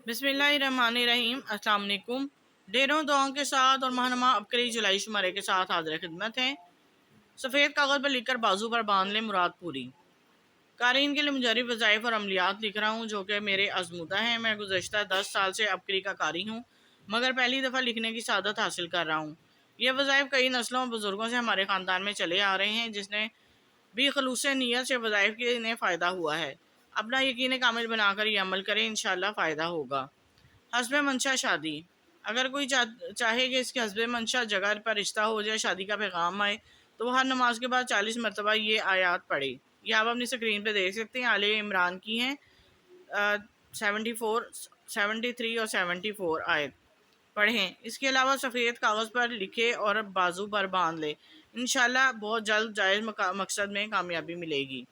بسم اللہ الرحمن الرحیم۔ السلام علیکم۔ ڈیروں دعاؤں کے ساتھ اور ماہنما ابکری جولائی شمارے کے ساتھ حاضر خدمت ہیں۔ سفید کاغذ پر لکھ کر بازو پر باندھ لیں مراد پوری۔ قارئین کے لیے مجرب وظائف اور عملیات لکھ رہا ہوں جو کہ میرے آزمودہ ہیں۔ میں گزشتہ 10 سال سے ابکری کا قاری ہوں، مگر پہلی دفعہ لکھنے کی سعادت حاصل کر رہا ہوں۔ یہ وظائف کئی نسلوں اور بزرگوں سے ہمارے خاندان میں چلے آ رہے ہیں، جس نے بھی خلوص نیت سے وظائف کے انہیں فائدہ ہوا ہے۔ اپنا یقین کامل بنا کر یہ عمل کریں، انشاءاللہ فائدہ ہوگا۔ حسب منشا شادی۔ اگر کوئی چاہے کہ اس کے حسب منشا جگہ پر رشتہ ہو جائے، شادی کا پیغام آئے، تو وہ ہر نماز کے بعد 40 مرتبہ یہ آیات پڑھے۔ یہ آپ اپنی اسکرین پہ دیکھ سکتے ہیں، آل عمران کی ہیں 73 اور 74 آیت پڑھیں۔ اس کے علاوہ سفید کاغذ پر لکھے اور بازو پر باندھ لے۔ انشاءاللہ بہت جلد جائز مقصد میں کامیابی ملے گی،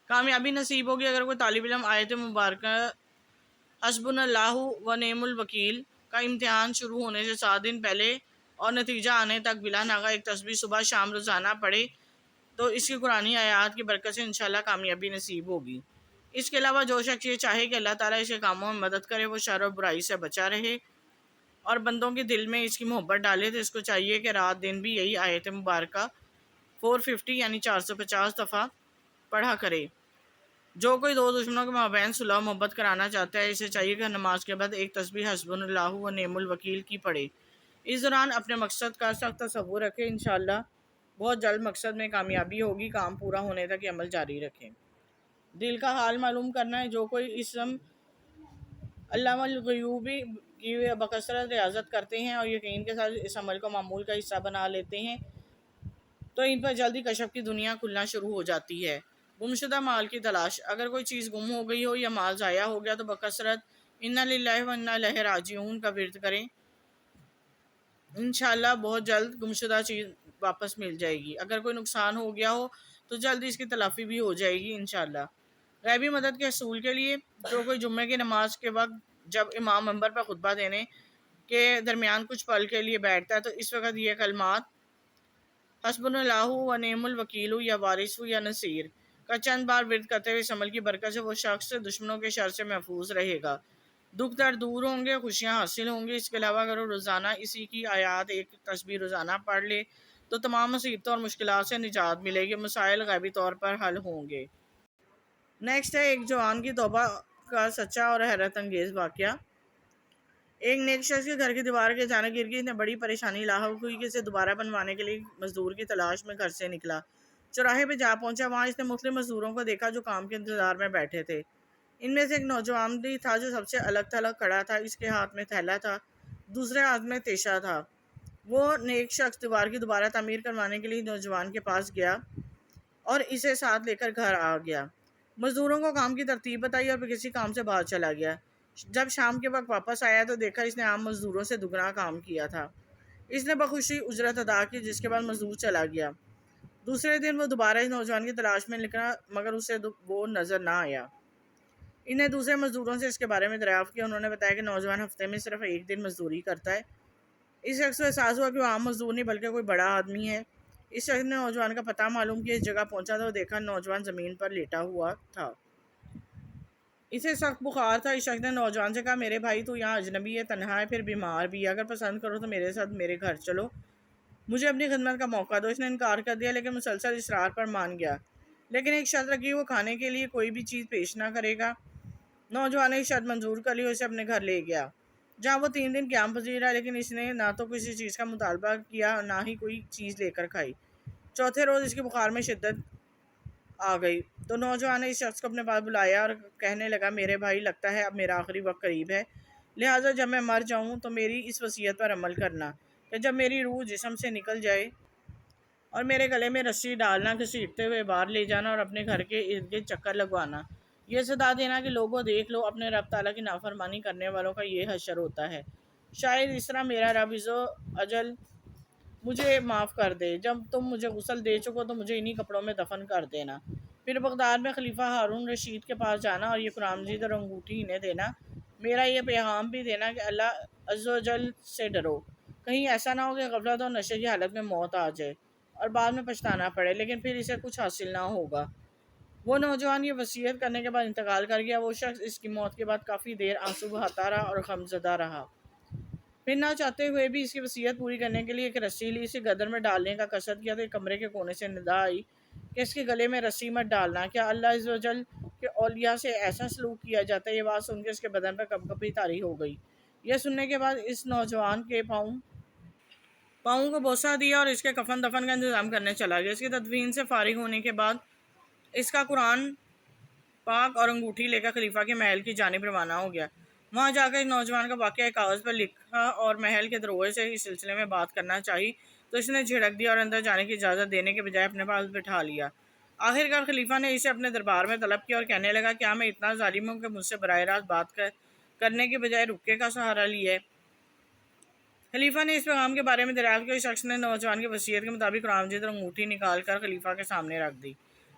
کامیابی نصیب ہوگی۔ اگر کوئی طالب علم آیت مبارکہ حسبنا اللہ و نعم الوکیل کا امتحان شروع ہونے سے 7 دن پہلے اور نتیجہ آنے تک بلا ناغہ ایک تسبیح صبح شام روزانہ پڑھے تو اس کی قرآنی آیات کی برکت سے انشاءاللہ کامیابی نصیب ہوگی۔ اس کے علاوہ جو شخص یہ چاہے کہ اللہ تعالیٰ اس کے کاموں میں مدد کرے، وہ شر و برائی سے بچا رہے اور بندوں کے دل میں اس کی محبت ڈالے، تو اس کو چاہیے کہ رات دن بھی یہی آیت مبارکہ 450 یعنی 450 دفعہ پڑھا کرے۔ جو کوئی دو دشمنوں کے مابین صلح و محبت کرانا چاہتا ہے، اسے چاہیے کہ نماز کے بعد ایک تسبیح حسبنا اللہ و نعم الوکیل کی پڑھے۔ اس دوران اپنے مقصد کا سخت تصور رکھیں، انشاءاللہ بہت جلد مقصد میں کامیابی ہوگی۔ کام پورا ہونے تک یہ عمل جاری رکھیں۔ دل کا حال معلوم کرنا ہے۔ جو کوئی اسم علام الغیوب کی بکثرت ریاضت کرتے ہیں اور یقین کے ساتھ اس عمل کو معمول کا حصہ بنا لیتے ہیں، تو ان پر جلدی کشف کی دنیا کھلنا شروع ہو جاتی ہے۔ گمشدہ مال کی تلاش۔ اگر کوئی چیز گم ہو گئی ہو یا مال ضائع ہو گیا تو بکثرت انا للہ و انا الیہ راجعون کا ورد کریں، انشاءاللہ بہت جلد گمشدہ چیز واپس مل جائے گی۔ اگر کوئی نقصان ہو گیا ہو تو جلد اس کی تلافی بھی ہو جائے گی انشاءاللہ۔ غیبی مدد کے حصول کے لیے جو کوئی جمعے کی نماز کے وقت جب امام منبر پر خطبہ دینے کے درمیان کچھ پل کے لیے بیٹھتا ہے تو اس وقت یہ کلمات حسبنا اللہ و نعم الوکیل یا وارث یا نصیر کا چند بار ورد کرتے ہوئے اس عمل کی برکت سے وہ شخص دشمنوں کے شر سے محفوظ رہے گا، دکھ درد دور ہوں گے، خوشیاں حاصل ہوں گی۔ اس کے علاوہ اگر وہ روزانہ اسی کی آیات ایک تسبیح روزانہ پڑھ لے تو تمام مصیبتوں اور مشکلات سے نجات ملے گی، مسائل غیبی طور پر حل ہوں گے۔ نیکسٹ ہے ایک جوان کی توبہ کا سچا اور حیرت انگیز واقعہ۔ ایک نیک شخص کے گھر کی دیوار کے اچانک گر گئی، انہیں بڑی پریشانی لاحق ہوئی کہ اسے دوبارہ بنوانے کے لیے مزدور کی تلاش میں گھر سے نکلا۔ چوراہے پہ جا پہنچا، وہاں اس نے مختلف مزدوروں کو دیکھا جو کام کے انتظار میں بیٹھے تھے۔ ان میں سے ایک نوجوان بھی تھا جو سب سے الگ تھلگ کھڑا تھا، اس کے ہاتھ میں تھیلا تھا، دوسرے ہاتھ میں تیشہ تھا۔ وہ نیک شخص دیوار کی دوبارہ تعمیر کروانے کے لیے نوجوان کے پاس گیا اور اسے ساتھ لے کر گھر آ گیا، مزدوروں کو کام کی ترتیب بتائی اور پھر کسی کام سے باہر چلا گیا۔ جب شام کے وقت واپس آیا تو دیکھا اس نے عام مزدوروں سے دگنا کام کیا تھا۔ اس نے بخوشی اجرت ادا کی، جس کے بعد مزدور چلا گیا۔ دوسرے دن وہ دوبارہ اس نوجوان کی تلاش میں نکلا مگر اسے وہ نظر نہ آیا۔ انہیں دوسرے مزدوروں سے اس کے بارے میں دریافت کیا، انہوں نے بتایا کہ نوجوان ہفتے میں صرف ایک دن مزدوری کرتا ہے۔ اس شخص کو احساس ہوا کہ وہ عام مزدور نہیں بلکہ کوئی بڑا آدمی ہے۔ اس شخص نے نوجوان کا پتہ معلوم کیا، اس جگہ پہنچا تو دیکھا نوجوان زمین پر لیٹا ہوا تھا، اسے سخت بخار تھا۔ اس شخص نے نوجوان سے کہا، میرے بھائی تو یہاں اجنبی ہے، تنہا ہے، پھر بیمار بھی ہے، اگر پسند کرو تو میرے ساتھ میرے گھر چلو، مجھے اپنی خدمت کا موقع دو۔ اس نے انکار کر دیا لیکن مسلسل اصرار پر مان گیا، لیکن ایک شرط رکھی، وہ کھانے کے لیے کوئی بھی چیز پیش نہ کرے گا۔ نوجوان نے شرط منظور کر لی اور اسے اپنے گھر لے گیا، جہاں وہ 3 دن قیام پذیر رہا، لیکن اس نے نہ تو کسی چیز کا مطالبہ کیا اور نہ ہی کوئی چیز لے کر کھائی۔ چوتھے روز اس کی بخار میں شدت آ گئی تو نوجوان نے اس شخص کو اپنے پاس بلایا اور کہنے لگا، میرے بھائی لگتا ہے اب میرا آخری وقت قریب ہے، لہٰذا جب میں مر جاؤں تو میری اس وصیت پر عمل کرنا کہ جب میری روح جسم سے نکل جائے اور میرے گلے میں رسی ڈالنا، گھسیٹتے ہوئے باہر لے جانا اور اپنے گھر کے ارد گرد چکر لگوانا، یہ صدا دینا کہ لوگوں دیکھ لو، اپنے رب تعالیٰ کی نافرمانی کرنے والوں کا یہ حشر ہوتا ہے، شاید اس طرح میرا رب عز و اجل مجھے معاف کر دے۔ جب تم مجھے غسل دے چکو تو مجھے انہی کپڑوں میں دفن کر دینا، پھر بغداد میں خلیفہ ہارون رشید کے پاس جانا اور یہ قرآن مجید اور انگوٹھی انہیں دینا، میرا یہ پیغام بھی دینا کہ اللہ عز و جل سے ڈرو، کہیں ایسا نہ ہو کہ غفلت اور نشے کی حالت میں موت آ جائے اور بعد میں پچھتانا پڑے، لیکن پھر اسے کچھ حاصل نہ ہوگا۔ وہ نوجوان یہ وصیت کرنے کے بعد انتقال کر گیا۔ وہ شخص اس کی موت کے بعد کافی دیر آنسو بہاتا رہا اور غمزدہ رہا۔ پھر نہ چاہتے ہوئے بھی اس کی وصیت پوری کرنے کے لیے ایک رسی لی، اسے گدر میں ڈالنے کا قصد کیا تو ایک کمرے کے کونے سے ندا آئی کہ اس کے گلے میں رسی مت ڈالنا۔ کیا اللہ عز و جل کے اولیاء سے ایسا سلوک کیا جاتا ہے؟ یہ بات سن کے اس کے بدن پر کپکپی طاری ہو گئی۔ یہ سننے کے بعد اس نوجوان کے پاؤں کو بوسہ دیا اور اس کے کفن دفن کا انتظام کرنے چلا گیا۔ اس کی تدفین سے فارغ ہونے کے بعد اس کا قرآن پاک اور انگوٹھی لے کر خلیفہ کے محل کی جانب روانہ ہو گیا۔ وہاں جا کر اس نوجوان کا واقعہ کاغذ پر لکھا اور محل کے دروازے سے اس سلسلے میں بات کرنا چاہی تو اس نے جھڑک دیا اور اندر جانے کی اجازت دینے کے بجائے اپنے پاس بٹھا لیا۔ آخرکار خلیفہ نے اسے اپنے دربار میں طلب کیا اور کہنے لگا، کیا میں اتنا ظالم ہوں کہ مجھ سے براہ راست بات کرنے کے بجائے رکے کا سہارا لیا ہے؟ خلیفہ نے اس پیغام کے بارے میں دریافت کیا۔ اس شخص نے نوجوان کی وصیت کے مطابق قرآن مجید اور انگوٹھی نکال کر خلیفہ کے سامنے رکھ دی۔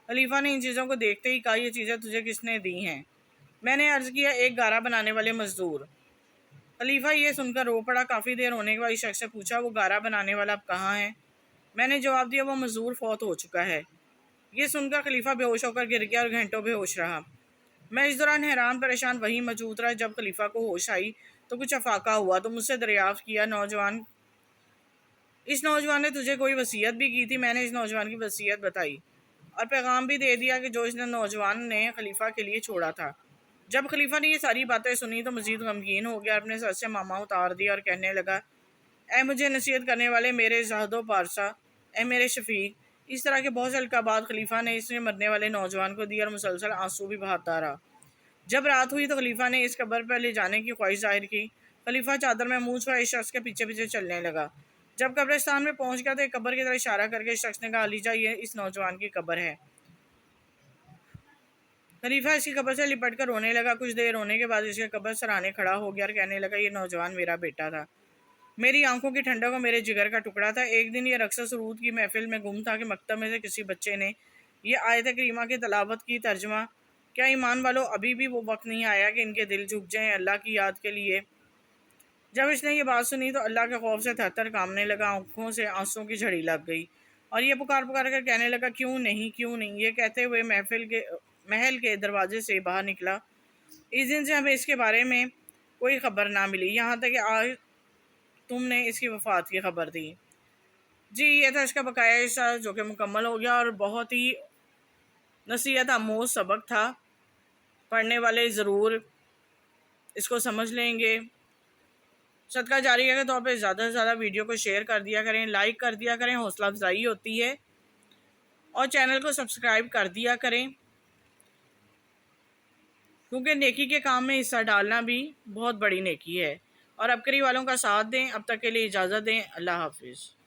خلیفہ نے ان چیزوں کو دیکھتے ہی کہا، یہ چیزیں تجھے کس نے دی ہیں؟ میں نے عرض کیا، ایک گارا بنانے والے مزدور۔ خلیفہ یہ سن کر رو پڑا۔ کافی دیر ہونے کے بعد اس شخص سے پوچھا، وہ گارا بنانے والا اب کہاں ہے؟ میں نے جواب دیا، وہ مزدور فوت ہو چکا ہے۔ یہ سن کر خلیفہ بے ہوش ہو کر گر گیا اور گھنٹوں بے ہوش رہا۔ میں اس دوران حیران پریشان وہیں موجود رہا۔ جب خلیفہ کو ہوش آئی تو کچھ افاقہ ہوا تو مجھ سے دریافت کیا، اس نوجوان نے تجھے کوئی وصیت بھی کی تھی؟ میں نے اس نوجوان کی وصیت بتائی اور پیغام بھی دے دیا کہ جو اس نوجوان نے خلیفہ کے لیے چھوڑا تھا۔ جب خلیفہ نے یہ ساری باتیں سنی تو مزید غمگین ہو گیا، اپنے سر سے ماما اتار دیا اور کہنے لگا، اے مجھے نصیحت کرنے والے، میرے زہد و پارسا، اے میرے شفیق۔ اس طرح کے بہت سے القابات خلیفہ نے اس میں مرنے والے نوجوان کو دی اور مسلسل آنسو بھی بہاتا رہا۔ جب رات ہوئی تو خلیفہ نے اس قبر پر لے جانے کی خواہش ظاہر کی۔ خلیفہ چادر میں منہ چھپائے اس شخص کے پیچھے پیچھے چلنے لگا۔ جب قبرستان میں پہنچ گیا تو ایک قبر کی طرف اشارہ کر کے اس شخص نے کہا، علی جا، یہ اس نوجوان کی قبر ہے۔ خلیفہ اس کی قبر سے لپٹ کر رونے لگا۔ کچھ دیر رونے کے بعد اس کے قبر سرانے کھڑا ہو گیا اور کہنے لگا، یہ نوجوان میرا بیٹا تھا، میری آنکھوں کی ٹھنڈک اور میرے جگر کا ٹکڑا تھا۔ ایک دن یہ رقص سرود کی محفل میں گم تھا کہ مکتب میں سے کسی بچے نے یہ آیت کریمہ کی تلاوت کی، ترجمہ، کیا ایمان والو ابھی بھی وہ وقت نہیں آیا کہ ان کے دل جھک جائیں اللہ کی یاد کے لیے؟ جب اس نے یہ بات سنی تو اللہ کے خوف سے تھر تھر کانپنے لگا، آنکھوں سے آنسوں کی جھڑی لگ گئی اور یہ پکار پکار کر کہنے لگا، کیوں نہیں کیوں نہیں؟ یہ کہتے ہوئے محل کے دروازے سے باہر نکلا۔ اس دن سے ہمیں اس کے بارے میں کوئی خبر نہ ملی، یہاں تک کہ آج تم نے اس کی وفات کی خبر دی۔ جی، یہ تھا اس کا بقایا حصہ جو کہ مکمل ہو گیا اور بہت ہی نصیحت آموز سبق تھا۔ پڑھنے والے ضرور اس کو سمجھ لیں گے۔ صدقہ جاریہ کے طور پہ زیادہ سے زیادہ ویڈیو کو شیئر کر دیا کریں، لائک کر دیا کریں، حوصلہ افزائی ہوتی ہے، اور چینل کو سبسکرائب کر دیا کریں، کیونکہ نیکی کے کام میں حصہ ڈالنا بھی بہت بڑی نیکی ہے۔ اور ابکری والوں کا ساتھ دیں۔ اب تک کے لیے اجازت دیں۔ اللہ حافظ۔